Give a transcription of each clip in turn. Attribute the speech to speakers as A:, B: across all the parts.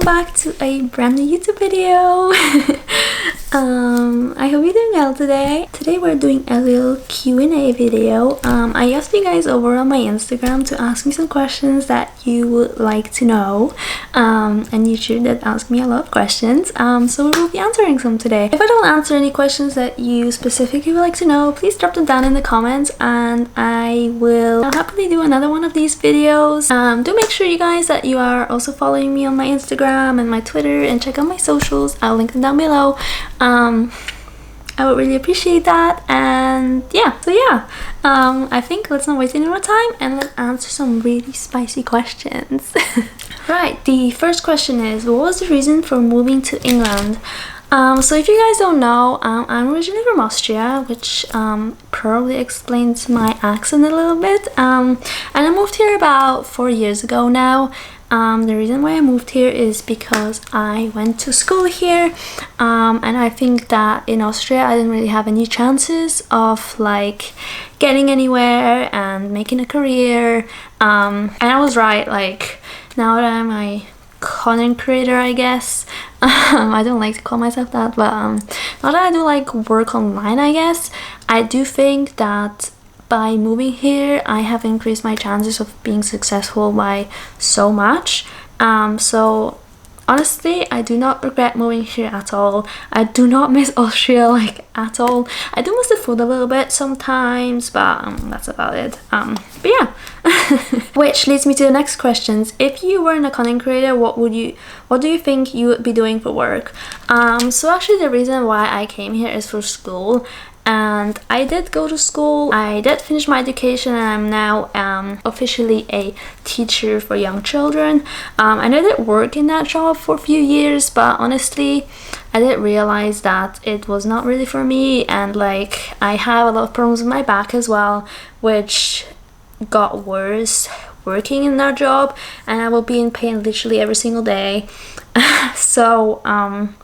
A: back to a brand new YouTube video. I hope you're doing well today. Today we're doing a little Q&A video. I asked you guys over on my Instagram to ask me some questions that you would like to know, and you sure did ask me a lot of questions, so we will be answering some today. If I don't answer any questions that you specifically would like to know, please drop them down in the comments and I will happily do another one of these videos. Do make sure you guys that you are also following me on my Instagram and my Twitter, and check out my socials. I'll link them down below. I would really appreciate that. And yeah, I think let's not waste any more time and let's answer some really spicy questions. Right, the first question is, what was the reason for moving to England? So if you guys don't know, I'm originally from Austria, which probably explains my accent a little bit, and I moved here about 4 years ago now. The reason why I moved here is because I went to school here, and I think that in Austria I didn't really have any chances of like getting anywhere and making a career, and I was right. Like, now that I'm a content creator, I guess, I don't like to call myself that, but now that I do like work online, I guess, I do think that by moving here I have increased my chances of being successful by so much. So honestly, I do not regret moving here at all. I do not miss Austria like at all. I do miss the food a little bit sometimes, but that's about it. But yeah. Which leads me to the next questions. If you were a content creator, what do you think you would be doing for work? So actually the reason why I came here is for school. And I did go to school, I did finish my education, and I'm now officially a teacher for young children. And I did work in that job for a few years, but honestly I did realize that it was not really for me, and like I have a lot of problems with my back as well, which got worse working in that job, and I will be in pain literally every single day. So and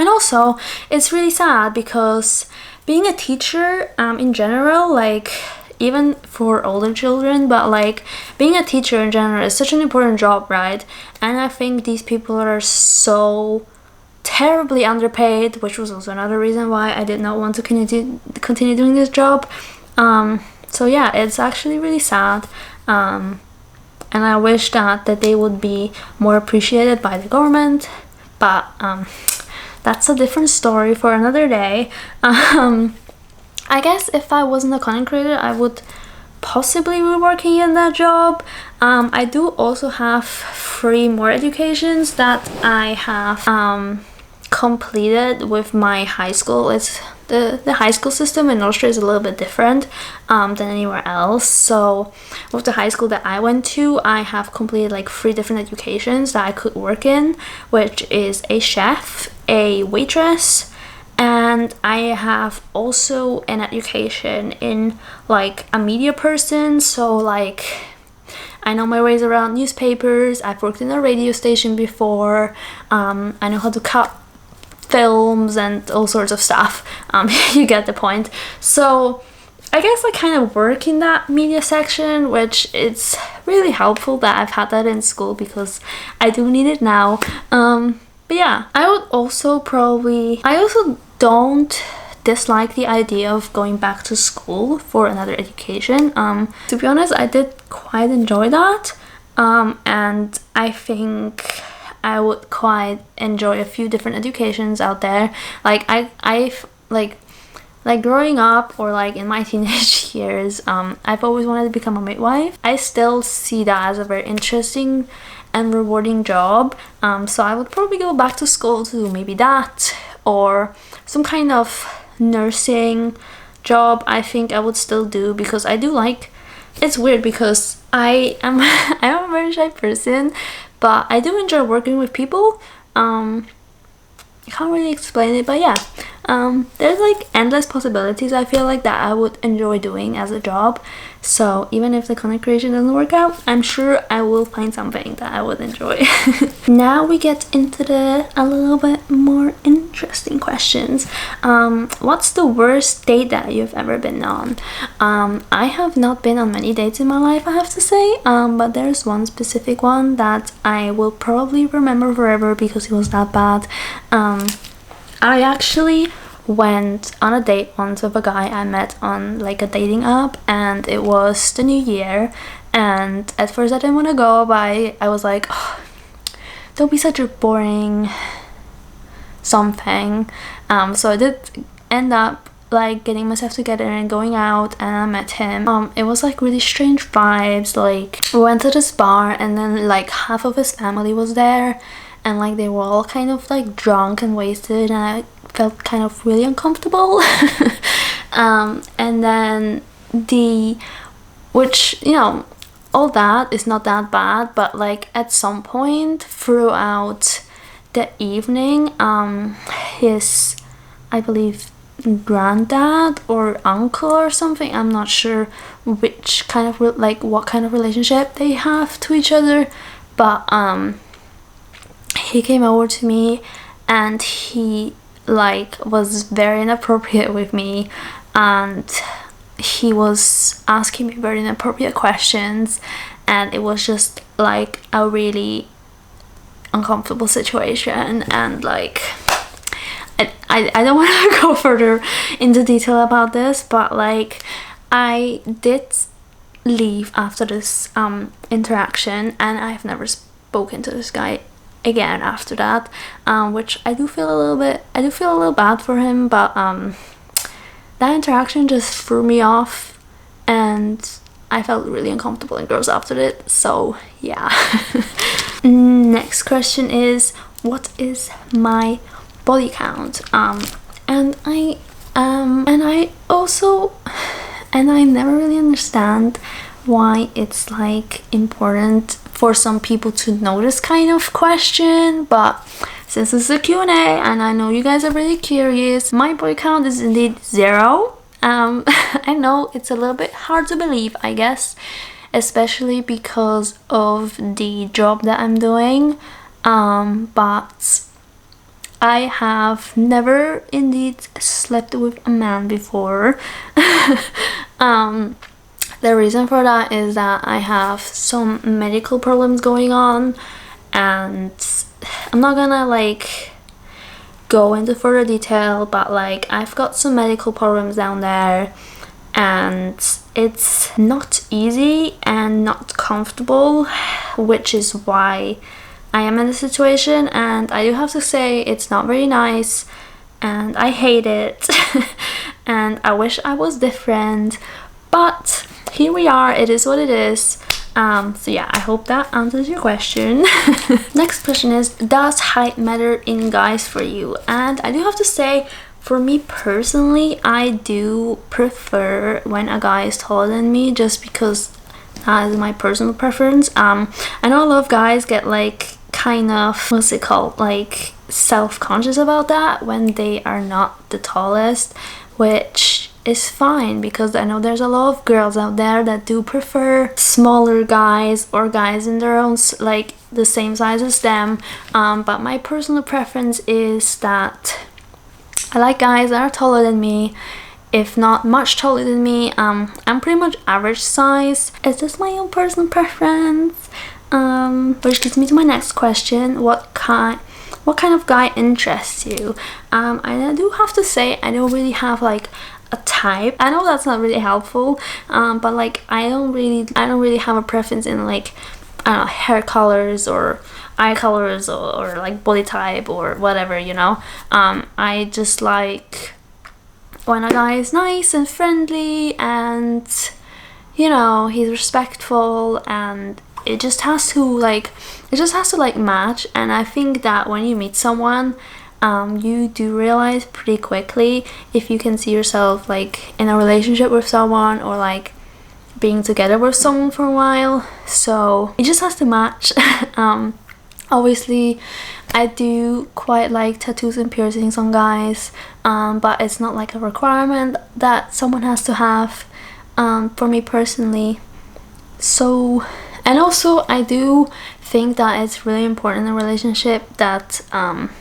A: also it's really sad because being a teacher in general, like even for older children, but like being a teacher in general is such an important job, right? And I think these people are so terribly underpaid, which was also another reason why I did not want to continue doing this job. So yeah, it's actually really sad, and I wish that they would be more appreciated by the government, but that's a different story for another day. I guess if I wasn't a content creator, I would possibly be working in that job. I do also have 3 more educations that I have completed with my high school. It's the high school system in Austria is a little bit different than anywhere else. So with the high school that I went to, I have completed like 3 different educations that I could work in, which is a chef, a waitress, and I have also an education in like a media person. So like I know my ways around newspapers, I've worked in a radio station before, I know how to cut films and all sorts of stuff. You get the point. So I guess I kind of work in that media section, which it's really helpful that I've had that in school because I do need it now. But yeah, I also don't dislike the idea of going back to school for another education. To be honest, I did quite enjoy that, and I think I would quite enjoy a few different educations out there. Like I've like growing up, or like in my teenage years, I've always wanted to become a midwife. I still see that as a very interesting and rewarding job. So I would probably go back to school to do maybe that, or some kind of nursing job. I think I would still do, because I do like, it's weird because I am a very shy person, but I do enjoy working with people. I can't really explain it, but yeah. There's like endless possibilities I feel like that I would enjoy doing as a job. So even if the content creation doesn't work out, I'm sure I will find something that I would enjoy. Now we get into the a little bit more interesting questions. What's the worst date that you've ever been on? I have not been on many dates in my life, I have to say, but there's one specific one that I will probably remember forever because it was that bad. I actually went on a date once with a guy I met on like a dating app, and it was the new year, and at first I didn't want to go, but I was like, oh, don't be such a boring something. So I did end up like getting myself together and going out, and I met him. It was like really strange vibes. Like we went to this bar, and then like half of his family was there, and like they were all kind of like drunk and wasted, and I felt kind of really uncomfortable. And then which, you know, all that is not that bad, but like at some point throughout the evening, his, I believe, granddad or uncle or something, I'm not sure which kind of like what kind of relationship they have to each other, but he came over to me and he like was very inappropriate with me, and he was asking me very inappropriate questions, and it was just like a really uncomfortable situation. And like I don't want to go further into detail about this, but like I did leave after this interaction, and I've never spoken to this guy again after that, which I do feel a little bad for him, but that interaction just threw me off, and I felt really uncomfortable and gross after it. So yeah. Next question is, what is my body count? And I never really understand why it's like important for some people to know this kind of question, but since it's a Q&A and I know you guys are really curious, my body count is indeed 0. I know it's a little bit hard to believe, I guess, especially because of the job that I'm doing, but I have never indeed slept with a man before. The reason for that is that I have some medical problems going on, and I'm not gonna like go into further detail, but like I've got some medical problems down there, and it's not easy and not comfortable, which is why I am in this situation. And I do have to say, it's not very nice and I hate it. And I wish I was different, but here we are, it is what it is. So yeah, I hope that answers your question. Next question is, does height matter in guys for you? And I do have to say, for me personally, I do prefer when a guy is taller than me, just because that is my personal preference. I know a lot of guys get like kind of, what's it called, like self-conscious about that when they are not the tallest, which is fine, because I know there's a lot of girls out there that do prefer smaller guys or guys in their own like the same size as them, but my personal preference is that I like guys that are taller than me, if not much taller than me. I'm pretty much average size. It's just my own personal preference, which leads me to my next question. What kind of guy interests you? I do have to say, I don't really have like a type. I know that's not really helpful, but like I don't really have a preference in like, I don't know, hair colors or eye colors or like body type or whatever, you know. I just like when a guy is nice and friendly, and you know, he's respectful, and it just has to like match. And I think that when you meet someone, you do realize pretty quickly if you can see yourself like in a relationship with someone, or like being together with someone for a while. So it just has to match. Obviously, I do quite like tattoos and piercings on guys, but it's not like a requirement that someone has to have for me personally. So, and also I do think that it's really important in a relationship that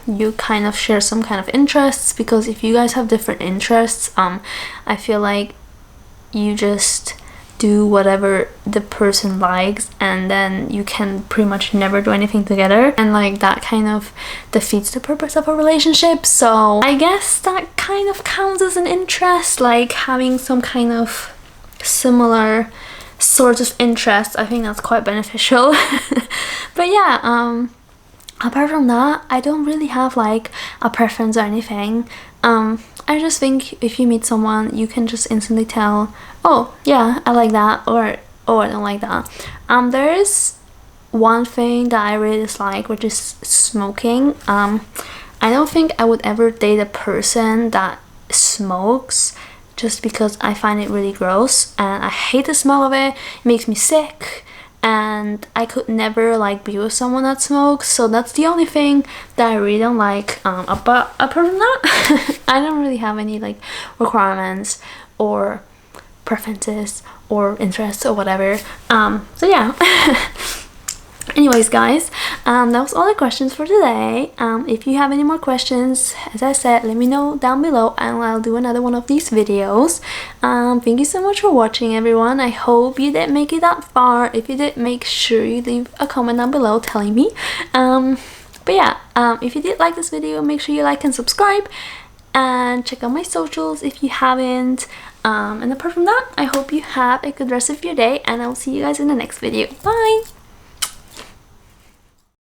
A: you kind of share some kind of interests, because if you guys have different interests, I feel like you just do whatever the person likes and then you can pretty much never do anything together, and like that kind of defeats the purpose of a relationship. So I guess that kind of counts as an interest, like having some kind of similar sorts of interests. I think that's quite beneficial. But yeah, apart from that, I don't really have like a preference or anything. I just think if you meet someone, you can just instantly tell, oh yeah, I like that, or oh, I don't like that. There is one thing that I really dislike, which is smoking. I don't think I would ever date a person that smokes, just because I find it really gross and I hate the smell of it. It makes me sick, and I could never like be with someone that smokes. So that's the only thing that I really don't like. But apart from that, I don't really have any like requirements or preferences or interests or whatever. So yeah. Anyways guys, that was all the questions for today. If you have any more questions, as I said, let me know down below and I'll do another one of these videos. Thank you so much for watching, everyone. I hope you did make it that far. If you did, make sure you leave a comment down below telling me. But yeah, if you did like this video, make sure you like and subscribe and check out my socials if you haven't. And apart from that, I hope you have a good rest of your day and I'll see you guys in the next video. Bye!